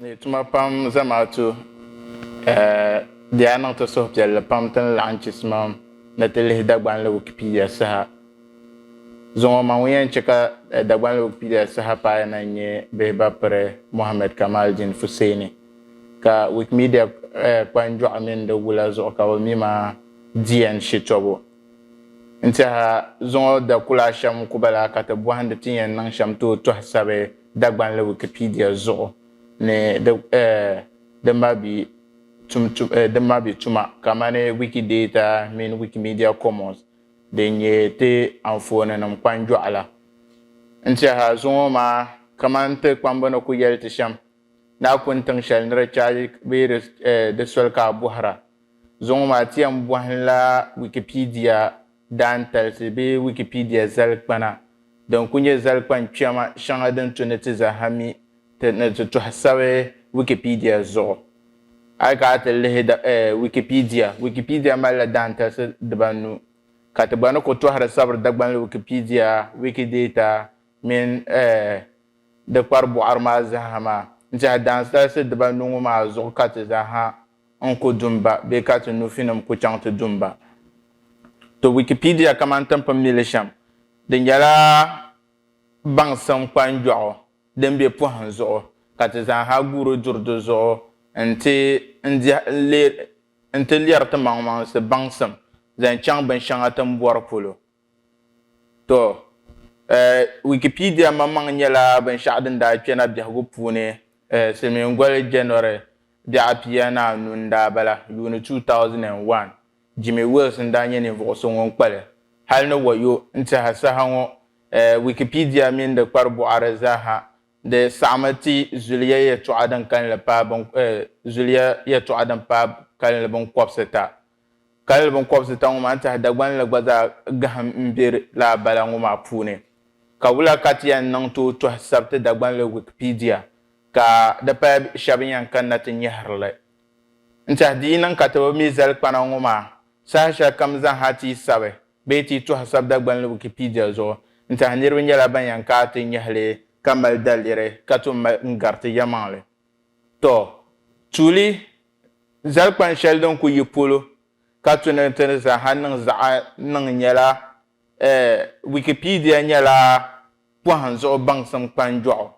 Ni tuma pam zamaatu di yaa niŋ ti suhupiɛlli pam ti ni laɣim chisimam ni ti lihi Dagbanli Wikipedia saha. Zuŋɔ man ŋun yɛn chɛ ka Dagbanli Wikipedia saha paai na n-nyɛ bihi bapiri Mohammed Kamaldeen Fuseni ka Wikimedia kpanjɔɣu mini di wula zuɣu ka bɛ mi ma DN Shitobu. N-tiɛha zuŋɔ dakula shɛm ku bala ka ti bɔhindi ti yɛn niŋ shɛm ti o tɔhisabi Dagbanli Wikipedia zuɣu ni din ma bi tuma kamani Wikidata mini Wikimedia Commons din nyɛ ti anfooninima kpanjɔɣu la. N-tiɛha zuŋɔ maa kaman ti kpambi ni ku yɛli ti shɛm na kun tiŋ shɛli ni di chaaji bee di soli ka a bɔhira. Zuŋɔ maa ti yɛn bɔhila Wikipedia daantalisi bee Wikipedia zalikpana din ku nyɛ zalikpan kpɛma shɛŋa din tu ni ti zaha mi ni ti tɔhisabi Wikipedia zuɣu. A ka ti lihi Wikipedia malila daantalisi dibanu ka ti gba ni ku tɔhiri sabiri Dagbanli Wikipedia, Wikidata mini di kpari bɔɣiri maa zaha maa. N-tiɛha daantalisi dibanu ŋɔ maa zuɣu ka ti zaha n-ku dumba bee ka ti nufinim ku chaŋ ti dumba. To Wikipedia kaman tin pun mili shɛm di nyɛla baŋsim kpanjɔɣu din be pɔhim zuɣu ka ti zaasa guuri duri di zuɣu n-ti lɛri ti maŋmaŋsi baŋsim zaŋ chaŋ binshɛŋa tin bɔri polo. To Wikipedia maŋmaŋ nyɛla binshɛɣu din daa kpɛna biɛhigu puuni silimiin gɔli January bɛɣu pia ni anu n-daa bala yuuni 2001 Jimmy Wales n-daa nyɛ ninvuɣu so ŋun kpali hali ni wayo n-tiɛha saha ŋɔ Wikipedia mini di kpari bɔɣiri zaaha di saɣimi ti zuliya yɛltɔɣa din kalinli binkɔbisi ta. Kalinli binkɔbisi ta ŋɔ maa n-tiɛha Dagbanli gba zaa gahim m-be lala bala ŋɔ maa puuni. Ka wula ka ti yɛn niŋ ti o tɔhisabi ti Dagbanli Wikipedia ka di pali shɛba yɛn kanna ti nyɛhirili. N-tiɛha di yi niŋ ka ti bi mi zalikpana ŋɔ maa saha shɛli kam zaŋha ti yi sabi bee ti yi tɔhisabi Dagbanli Wikipedia zuɣu n-tiɛha niriba nyɛla ban yɛn kana ti nyɛhili ka mali daliri ka tɔm mali n-gariti yɛmaŋli. To tuuli zalikpan shɛli din ku yi polo ka tu ni ti zaasa niŋ nyɛla Wikipedia nyɛla pɔhim zuɣu baŋsim kpanjɔɣu.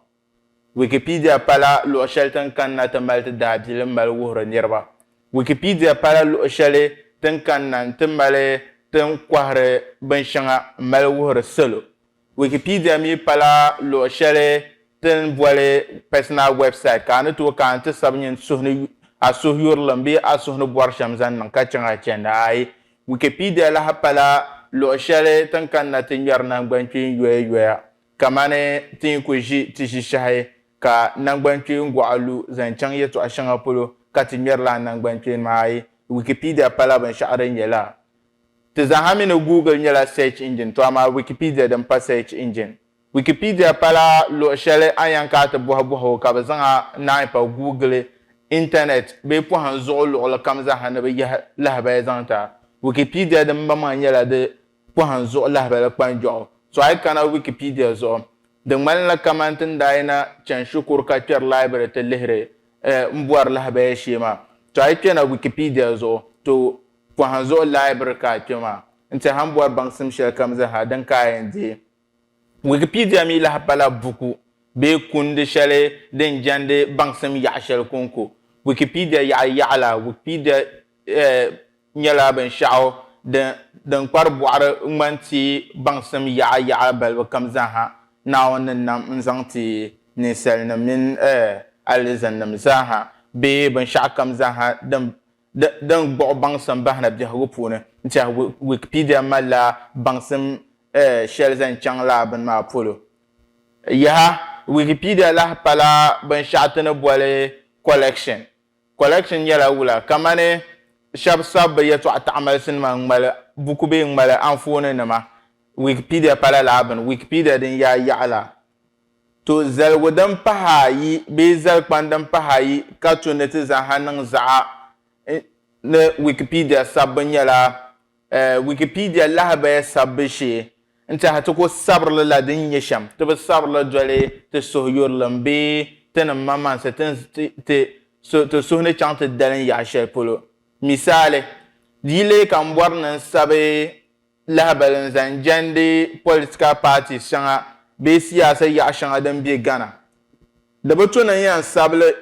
Wikipedia pala luɣushɛli tin kanna ti mali ti daabilim mali wuhiri niriba. Wikipedia pala luɣushɛli tin kanna ti mali tin kɔhiri binshɛŋa mali wuhiri salo. Wikipedia mi pala luɣushɛli tin bɔli personal website ka a ni tooi kana ti sabi nyɛ a suhuyurlim bee a suhi ni bɔri shɛm zaŋ niŋ ka chaŋ a chɛndi ayi. Wikipedia lahi pala luɣushɛli tin kanna ti ŋmɛri nangbankpeen yoya kamani ti ku ʒi ti ʒishɛhi ka nangbankpeen gɔɣulu zaŋ chaŋ yɛltɔɣa shɛŋa polo ka ti ŋmɛri lala nangbankpeen maa ayi. Wikipedia pala binshɛɣu din nyɛla. Ti zaha mi ni Google nyɛla search engine to amaa Wikipedia din pa search engine. Wikipedia pala luɣushɛli a yɛn kana ti bɔhi ka bi zaŋa naai pa Google internet bee pɔhim zuɣu luɣuli kam zaha ni bi lahabali zaŋ ta. Wikipedia din maŋmaŋ nyɛla di pɔhim zuɣu lahabali kpanjɔɣu. So a yi kana Wikipedia zuɣu di ŋmanila kaman tin daa yina chani shikuru ka kpɛri library ti lihiri n bɔri lahabali shee maa. To a yi kpɛna Wikipedia zuɣu to pɔhim zuɣu library ka a kpɛ maa n-tiɛha n bɔri baŋsim shɛli kam zaha din ka a yɛn dihi. Wikipedia mi lahi pala buku bee kundi shɛli din jɛndi baŋsim yaɣa shɛli konko. Wikipedia yaɣa Wikipedia nyɛla binshɛɣu din kpari bɔɣiri ŋmani ti baŋsim yaɣa balibu kam zaha Naawuni ni nam n-zaŋ ti ninsalinima mini alizanima zaha bee binshɛɣu kam zaha din gbuɣi baŋsim bahina biɛhigu puuni n-tiɛha Wikipedia malila baŋsim shɛli zaŋ chaŋ lala bini maa polo. Yaha Wikipedia lahi pala binshɛɣu ti ni bɔli collection. Collection nyɛla wula kamani shɛba sabi bi yɛltɔɣa taɣimalisinima ŋmali buku bee ŋmali anfooninima Wikipedia pala lala bini Wikipedia din yaɣa la. To zaligu din pahi ayi bee zalikpani din pahi ayi ka tu ni ti zaasa niŋ zaɣa ni Wikipedia sabbu nyɛla Wikipedia lahabali sabbu shee n-tiɛha ti ku sabirili la din nyɛ shɛm ti bi sabirili doli ti suhuyurlim bee tana mama se te suhne chang te dalen ya shel polo misale dile kan bornan sabe lahabalan zan jande political party shanga be siyasa ya shanga dan be Ghana da bato nan yan sable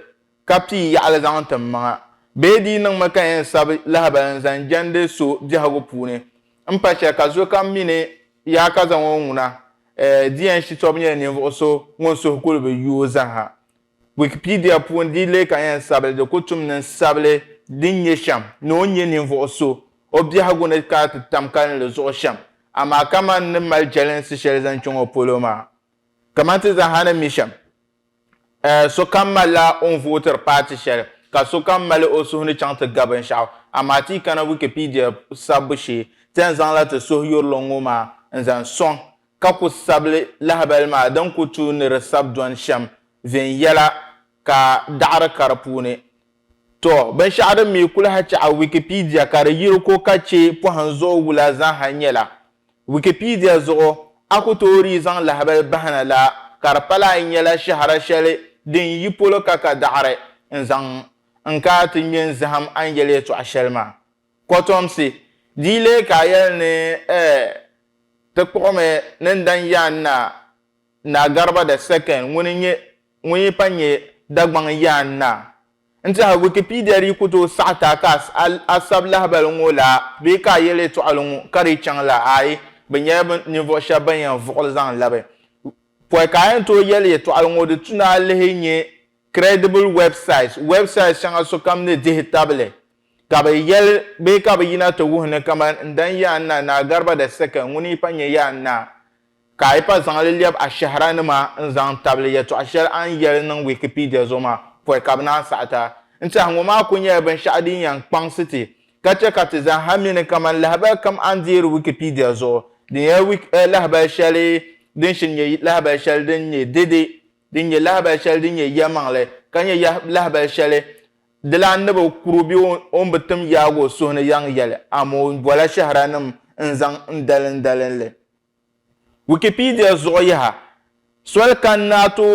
kapi ya alzan tamma be di nan maka yan sabe lahabalan zan jande so jahago pune ampa che ka zo kam mine ya ka zan wona diyan shi to nye ne so ngon so ko be yuza ha Wikipedia pun dile kan yan sable de kutum nan sable din ye sham no nye ne so obiago ne ka tam kan le zo sham ama kama ne mal jelen si shel zan chongo poloma kama te za hana misham so kamala on voter party shel ka so kamala o so ne chante gaban shaw ama ti kana Wikipedia sabushi ten zan la te so yor longoma nzan son ka ku sable lahabal ma dan ku tu ne resab don sham ven yala ka da'ar karpune to ban sha'adar mai kula hace a Wikipedia kare yiro ko kace po hanzo wula zan hanyela Wikipedia zo akutori zan lahabal bahana la karpala yela shahara shale din yipolo kaka da'are zan anka tinyen zaham angele to ashelma kotomsi dile kayel ne te kome nan dan yan na garba da second woni panye dagban yan na nta Wikipedia ri kuto sa'ata kas asab lahbal ngola be ka yele to alungu kari changla ai benya niveau shaban yan vokol zan labe po ka en to yele to alungu de tuna lehenye credible websites changa so kamne digitable ka be yel be ka be yina to wuhne kama ndan ya na garba da seka nguni panye ya na ka ipa zan le liab a shahran ma nzan table ya to ashar an yel nan Wikipedia zoma po kabna sa'ata nta ngoma kunya ban sha'adin yan kpang city kace katizan hamine kaman lahaba kam an dir Wikipedia zo din ya lahaba shale din shinye lahaba shale din ye dede din ye lahaba shale din ye yamangle kanya ya lahaba shale dilan ne ba kurubi on batum yago so ne yang yale amo wala shahranam nzan ndalen le Wikipedia zo ya sol kan nato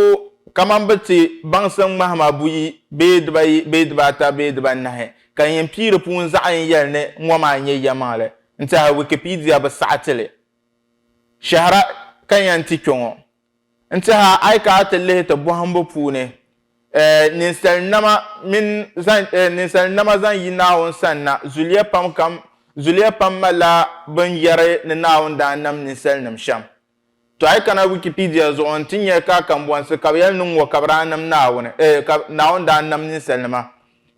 kaman bati bangsan mahama buyi bedbata nahe kan yin pire pun za'in yel ne ngoma nye yamale nta Wikipedia ba sa'atele shahara kan yan tikyon nta ai ka atele to bohambo pune ninsal nama zan yi nawon sanna zuliya pam mala ban yare ne nawon da nam ninsal nam sham to ai kana Wikipedia zo on tinye ka kan bonse ka yel nun wo kabra nam nawon nawon da nam ni selma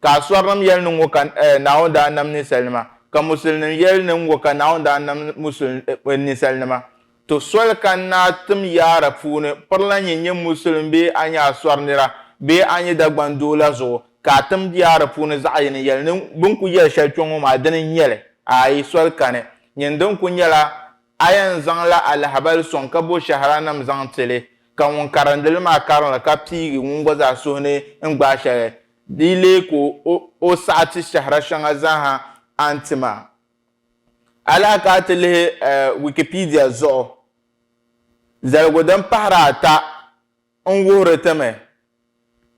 ka swarnam yel nun wo kan nawon da nam ni selma ka musulmin yel nun wo kan nawon da nam musul ni selma to sol kan na tum yara fune parlan yin musulmin be anya swarnira be anya da gbandola zo ka tum yara fune za yin yel nun bun ku yel shalchon ma danin yele ai sol kane yin don ku yela ayan zang la alhabal son ka bo shahranam zang tele kan won karandel ma karan ka pi won goza so ne ngba share dile ko o saati shahra shanga zaha antima ala ka tele Wikipedia zo zalgodan pahrata on wore tame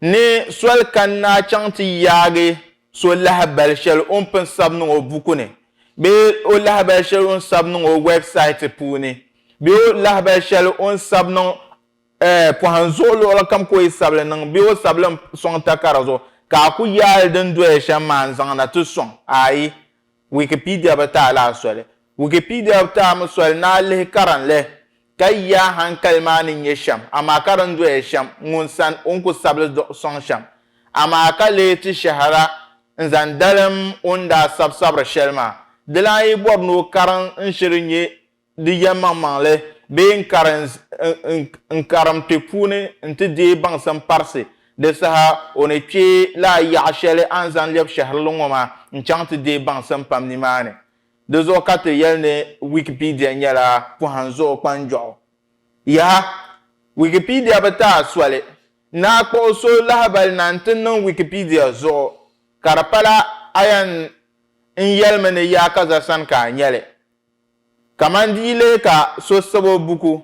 ne sol kan na chanti yage so lahabal shel on pen sabno o bukune be o lahaba shel on sabno o website puni be o lahaba shel on sabno po hanzolo la kam ko isable nan be o sable son takarazo ka ku yal den do e shaman zan na to son ai Wikipedia bata la sole Wikipedia bata am sole na le karan le kai ya han kalmanin ye sham ama karan do e sham ngun san on ko sable son sham ama ka le ti shahara nzan dalam onda sabra shelma dela yi borno karan nshirinye di yamma manle be nkaram te pune nte de bangsam parse de saha on eche la ya shele anzan leb shahrlongoma nchante de bangsam pamni mane de zo kate yelne Wikipedia nyala pu hanzo kwanjo ya Wikipedia bata swale na ko so lahabal nantin Wikipedia zo karapala ayan in yelmene ya kaza san ka nyele kamandile ka so sabo buku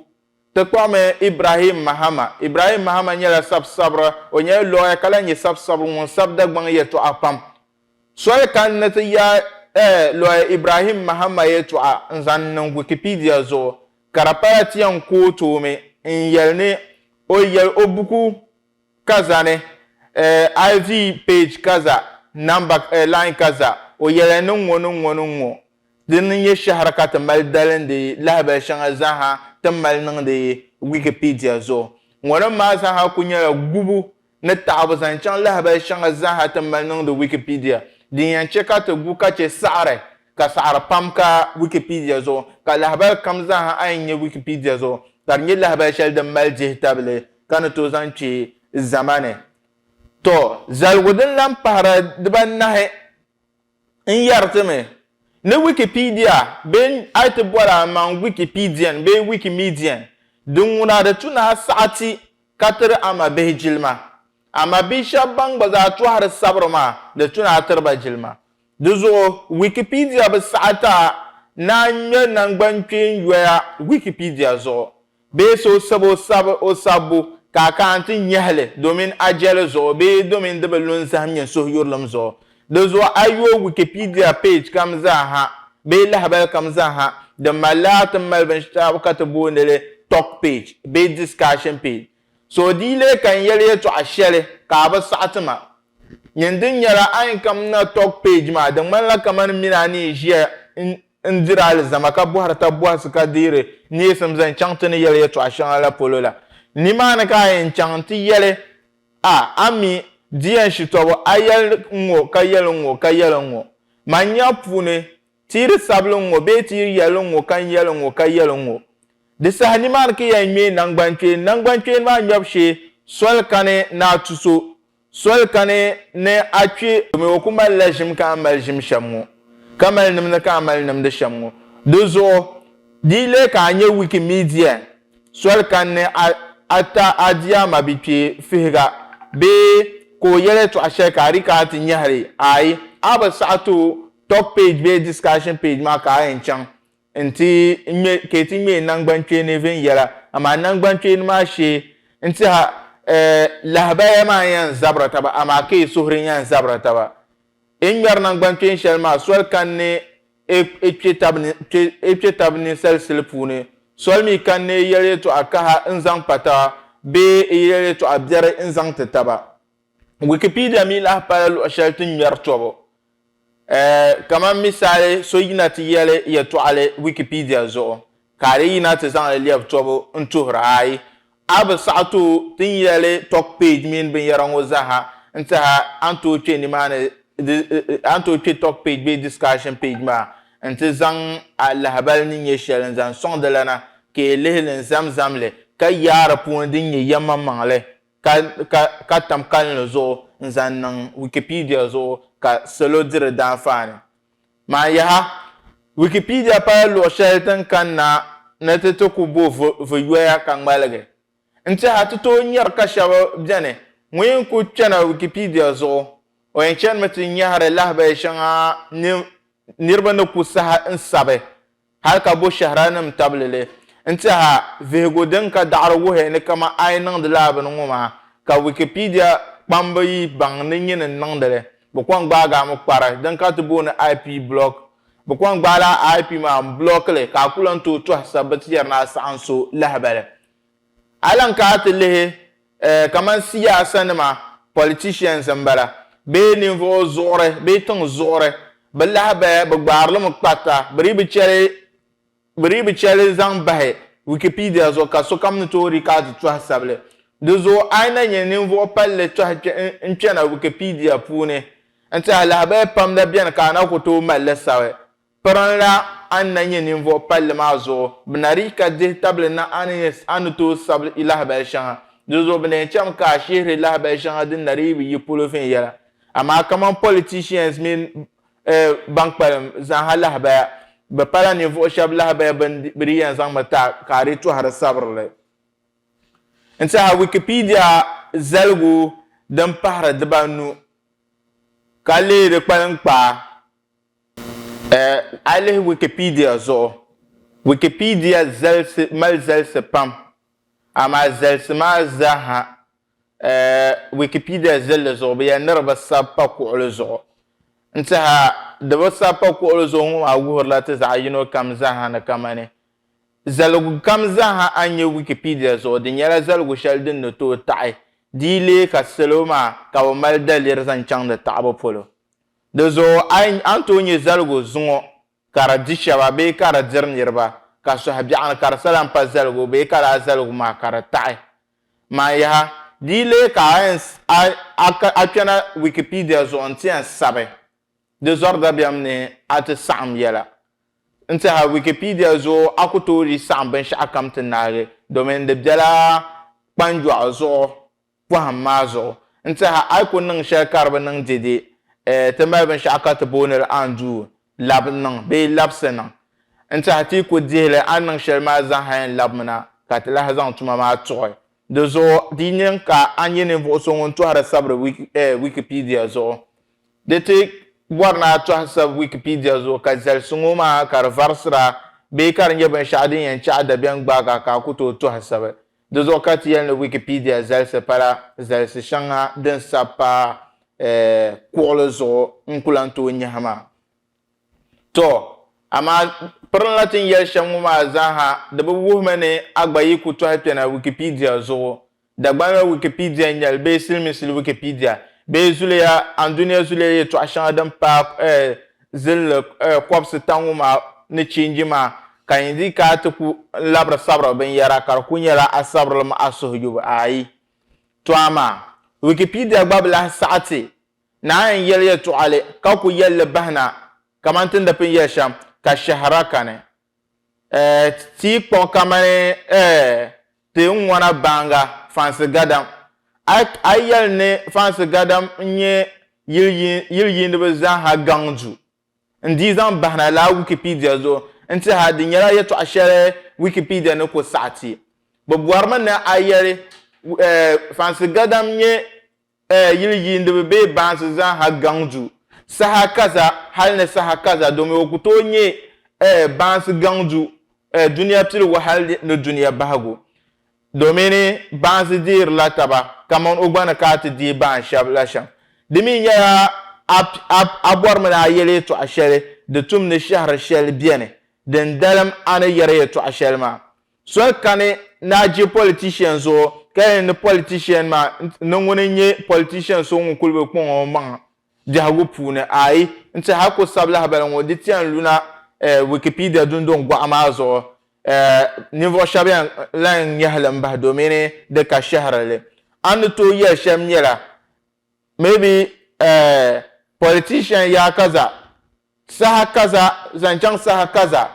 kwame Ibrahim Mahama nyɛla sabsabra o nyɛla lɔya ka la nyɛ sabsabra ŋun sabi Dagbaŋ yɛltɔɣa pam soli kan ni ti ya lɔya Ibrahim Mahama yɛltɔɣa n zaŋ niŋ Wikipedia zuɣu ka di pala ti yɛn kootoomi n yɛli ni o yɛli o buku kaza ni IV page kaza number line kaza o yɛli ni ŋɔ din nyɛ shahara ka ti mali dalindi lahabali shɛŋa zaaha ti mali niŋdi Wikipedia zuɣu ŋɔni maa zaaha ku nyɛla gubu ni taɣabu zaŋ chaŋ lahabali shɛŋa zaaha ti mali niŋdi Wikipedia din yɛn chɛ ka ti gu ka chɛ saɣari ka saɣari pam ka Wikipedia zuɣu ka lahabali kam zaaha a yɛn nyɛ Wikipedia zuɣu ka di nyɛ lahabali shɛli din mali dihi tabili ka ni to zaŋ chɛ zamani to zaligu din lan pahara dibanahi n yɛritimi ni Wikipedia ben ai ti bɔra man Wikipedian bee Wikimedian din ŋuna di tuna saɣati ka tiri ama bihi jilima ama bihi shɛba ban gba zaa tɔhari sabiri maa di tuna tiriba jilima di zuɣu Wikipedia bi saɣata na nyɛ nangbankpeen yɔya Wikipedia zuɣu bee so sabi o sabbu ka a kan ti nyɛhili domin ajali zuɣu bee domin di bi lu n zahim nyɛ suhuyurlim zuɣu di zuɣu a yo Wikipedia page kam zaaha bee lahabali kam zaaha di malila ti mali binshɛɣu ka ti boondili talk page bee discussion page so di le kan yɛli yɛltɔɣa shɛli ka a bi saɣati ma nyini din nyɛla a yin kam na talk page maa di ŋmanila kamani mina ni ʒiya n diri alizama ka bɔhari ta bɔhisi ka deeri neesim zan chaŋ ti ni yɛli yɛltɔɣa shɛŋa la polo la nimaani ka a yɛn chaŋ ti yɛli ami diyan shitobo a yɛli ŋɔ ka yɛli ŋɔ ka yɛli ŋɔ ma nya puuni tiiri sabili ŋɔ bee tiiri yɛli ŋɔ ka yɛli ŋɔ ka yɛli ŋɔ di saha nimaani ka yɛn ŋmee nangbankpeen maa ŋmɛbu shee soli kani ni a tuso soli kani ni a kpe o ku malila ʒim ka a mali ʒim shɛm ŋɔ ka mali nimdi ka a mali nimdi shɛm ŋɔ di zuɣu di le ka a nyɛ Wikimedia soli kan ni a diyaama bi kpe fihiga bee ko yɛli tɔɣa shɛli ka a ri ka a ti nyɛhiri ayi a bi saɣati talk page bee discussion page maa ka a yɛn chaŋ ka ti ŋmee nangbankpeeni viɛnyɛla amaa nangbankpeeni maa shee n tiha lahabaya maa yɛn zabiri taba amaa ka yi suhuri yɛn zabiri taba n ŋmɛri nangbankpeeni shɛli maa soli kan ni e kpe tabi ninsali sili puuni soli mi kan ni yɛli yɛltɔɣa kaha n zaŋ pa taba bee yɛli yɛltɔɣa biɛri n zaŋ ti taba Wikipedia mi lahi pala luɣu shɛli ti ŋmɛri tɔbu kamar misali so yina ti yɛli yɛltɔɣali Wikipedia zuɣu ka a di yina ti zaŋli lɛbi tɔbu n tuhiri ayi a bi saɣati ti yɛli talk page mini binyɛra ŋɔ zaaha n tiha an tooi kpe nimaani an tooi kpe talk page bee discussion page maa n ti zaŋ a lahabali ni nyɛ shɛli n zaŋ sɔŋdi lana ka yi lihili n zamzamli ka yaari puuni din nyɛ yɛmaŋmaŋli ka tam kalinli zuɣu n zaŋ niŋ Wikipedia zuɣu ka salo diri daanfaani maa yaha Wikipedia pala luɣu shɛli tin kanna ni ti ku bo vuyɔya ka ŋmaligi n tiha ti tooi nyɛri ka shɛba bɛni ŋun yɛn ku kpɛna Wikipedia zuɣu o yɛn chanimi ti nyɛhiri lahabali shɛŋa niriba ni ku saha n sabi hali ka bo shaharanim tabilili n tiha vihigu din ka daɣari wuhi ni kama a yi niŋdi laabini ŋɔ maa ka Wikipedia kpamba yi baŋ ni nyini niŋdili bi kɔŋ gbaaga mi kpari din ka ti booni IP block bi kɔŋ gbaala IP maa n blockli ka a ku lan tooi tɔhi sabbi ti yɛri na a saɣam so lahabali a lan ka a ti lihi kaman siyaasa nima politicians n bala bee ninvuɣu zuɣuri bee tiŋ zuɣuri bi lahabali bi gbaarili kpata biri bi chɛli zaŋ bahi Wikipedia zuɣu ka sokam ni toori ka a ti tɔhi sabili di zuɣu a yi na nyɛ ninvuɣu palli n kpɛna Wikipedia puuni n tihi lahabali pam na biɛni ka a na ku tooi malli sabi pirinla a ni na nyɛ ninvuɣu palli maa zuɣu bi na ri ka dihi tabili na a ni tooi sabi lahabali shɛŋa di zuɣu bi na yɛn chɛmi ka a shihiri lahabali shɛŋa din na ri bi yi polo viɛnyɛla amaa kaman politicians mini ban kpalim zaaha lahabaya bi pala ninvuɣu shɛba lahabaya bi di yɛn zaŋ mi ta ka a di tɔhiri sabirili n tiha Wikipedia zaligu din pahari dibanu ka lihi di kpalinkpaa a lihi Wikipedia zuɣu Wikipedia mali zalisi pam ama zalisi maa zaaha Wikipedia zilli zuɣu bɛ yaa niriba sabi pa kuɣuli zuɣu n tiɛha di bi sabi pa kuɣuli zuɣu ŋɔ maa wuhirila ti zaɣ yino kam zaaha ni kama ni zaligu kam zaaha a nya Wikipedia zuɣu di nyɛla zaligu shɛli din ni tooi taɣi di yi lee ka salo maa ka bɛ mali daliri zaŋ chaŋ di taɣibu polo di zuɣu a ni tooi nya zaligu zuŋɔ ka di di shɛba bee ka di diri niriba ka suhubiɛɣu ni ka di sa lan pa zaligu bee ka laa zaligu maa ka di taɣi maa yaha di yi lee ka a kpɛna Wikipedia zuɣu n ti yɛn sabi di zɔri dabiɛm ni a ti saɣam yɛla n tiɛha Wikipedia zuɣu a ku tooi saɣam binshɛɣu kam ti naagi domin di biɛla kpanjɔɣu zuɣu pɔhim maa zuɣu n tiɛha a ku niŋ shɛli ka di bi niŋ dede ti mali binshɛɣu ka ti booni li anduu labi niŋ bee labisi niŋ n tiɛha ti ku dihili a niŋ shɛli maa zaɣa yɛn labimi na ka ti lahi zaŋ tuma maa tuɣi di zuɣu di niŋ ka a nyɛ ninvuɣu so ŋun tɔhiri sabiri Wikipedia zuɣu di ti bɔri na tɔhi sabi Wikipedia zuɣu ka zalisi ŋɔ maa ka di varisira bee ka di nyɛ binshɛɣu din yɛn chaɣi dabiɛm gbaaga ka a ku tooi tɔhi sabi di zuɣu ka ti yɛli ni Wikipedia zalisi pala zalisi shɛŋa din sabi pa kuɣuli zuɣu n ku lan tooi nyahi maa to amma pirinla tin yɛli shɛm ŋɔ maa zaaha di bi wuhimi ni a gba yi ku tɔhi kpɛna Wikipedia zuɣu dagbanli Wikipedia nyɛli bee silimiinsi Wikipedia bee zuliya duniya zuliya yɛltɔɣa shɛŋa din pa zilli kɔbisi ta ŋɔ maa ni cheenji maa ka yɛn di ka ti ku labiri sabiri binyɛra ka di ku nyɛla a sabirili a suhu yubu ayi to ama Wikipedia gba bi lahi saɣati na a yɛn yɛli yɛltɔɣali ka ku yɛlli bahina kamani tin da pin yɛli shɛm ka shahara kani ti kpɔŋ kamani ti n ŋwana baanga fansi gadam a yɛli ni fansi gadam n nyɛ yili yiiniba zaaha gaŋdu n di zaŋ bahina laa Wikipedia zuɣu n tiɛha di nyɛla yɛltɔɣa shɛli Wikipedia ni ku saɣati bɛ bɔrimi ni a yɛli fansi gadam nyɛ yili yiiniba bee baansi zaaha gaŋdu saha kaza hali ni saha kaza domin o ku tooi nyɛ baansi gaŋdu duniya piligu hali ni duniya bahagu domin baansi deerila taba kamani o gba ni ka ti deei baan shɛba la shɛm di mi nyɛla a bɔrimi ni a yɛli yɛltɔɣa shɛli di tum ni shahari shɛli bɛni din dalim a ni yɛri yɛltɔɣa shɛli maa soli kani na je politician zuɣu ka yɛn ni politician maa ni ŋuni nyɛ politician so ŋun kuli bi kpaŋ o maŋa biɛhigu puuni ayi n tiɛha a ku sabi lahabali ŋɔ di ti yɛn luna Wikipedia dundɔŋ gɔɣu maa zuɣu ninvuɣu shɛba yɛn lan nyɛhili n bahi domin di ka shahari li a ni tooi yɛli shɛm nyɛla maybe politician yaa kaza saha kaza zaŋchaŋ saha kaza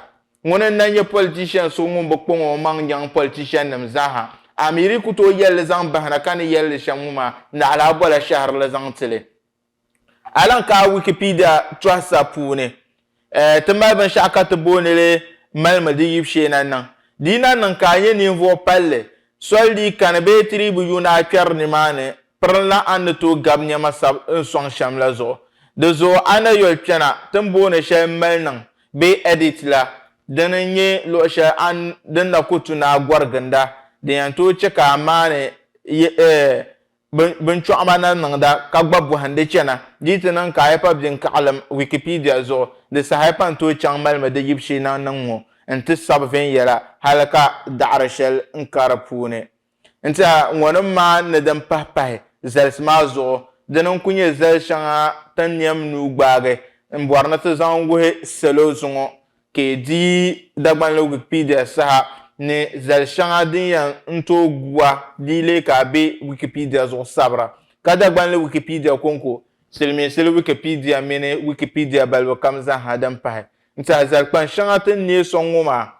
ŋuni na nyɛ politician so ŋun bi kpaŋ o maŋ nyaŋ politician nim zaaha amiri ku tooi yɛli zaŋ bahina ka ni yɛli shɛm ŋɔ maa naɣala a bɔla shahari li zaŋ tili alan ka Wikipedia tɔhisa puuni ti mali binshɛɣu ka ti booni li malimi di yib shee na niŋ di na niŋ ka a nyɛ ninvuɣu palli soli di kani bee ti bi yuuni a kpɛri nimaani pirinla a ni tooi gabi niɛma n sɔŋ shɛm la zuɣu di zuɣu a na yɔli kpɛna tin booni shɛli mali niŋ bee edit la dini nyɛ luɣu shɛli din na ku tu na gɔriginda din yɛn tooi chɛ ka a maani binchɔɣuma na niŋda ka gba bɔhindi chɛna di ti niŋ ka a pa bin kaɣalim Wikipedia zuɣu di saha pa n tooi chaŋ malimi di yib shee na niŋ ŋɔ n ti sabi viɛnyɛla hali ka daɣari shɛli n ka di puuni n tiɛha ŋɔnim maa ni din pahi pahi zalisi maa zuɣu dini n ku nyɛ zali shɛŋa tin niɛm nuu gbaagi n bɔri ni ti zaŋ wuhi salo zuŋɔ ka di dagbanli Wikipedia saha ni zali shɛŋa din yɛn n tooi guwa di lee ka a be Wikipedia zuɣu sabira ka dagbanli Wikipedia konko silimiinsi Wikipedia mini Wikipedia balibu kam zaaha din pahi n tiɛha zali kpan shɛŋa tin neei sɔŋ ŋɔ maa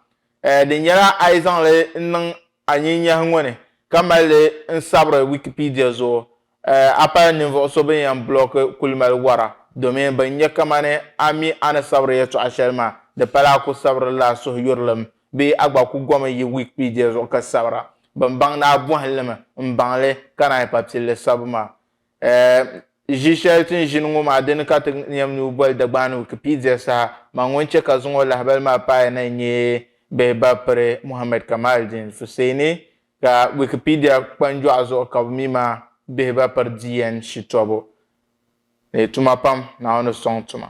di nyɛla a yi zaŋli n niŋ a nyinyahi ŋɔ ni ka mali n sabiri Wikipedia zuɣu a pa ninvuɣu so bin yɛn blɔki kuli mali wara domin bin nyɛ kamani a mi a ni sabiri yɛltɔɣa shɛli maa di pala a ku sabiri la suhu yurilim bee a gba ku gɔmi yi Wikipedia zuɣu ka sabira bin baŋ ni a bɔhilimi n baŋli ka naan pa pilli sabu maa ʒi shɛli tin ʒini ŋɔ maa dini ka ti niɛm nuu bɔli dagbaani Wikipedia saha ma ŋun chɛ ka zuŋɔ lahabali maa paaya na nyɛ bihi ba piri Muhammad Kamaldeen Fuseni ka Wikipedia kpanjɔɣu zuɣu ka bɛ mi ma bihi ba piri DN shitobu ni tuma pam Naawuni sɔŋ tuma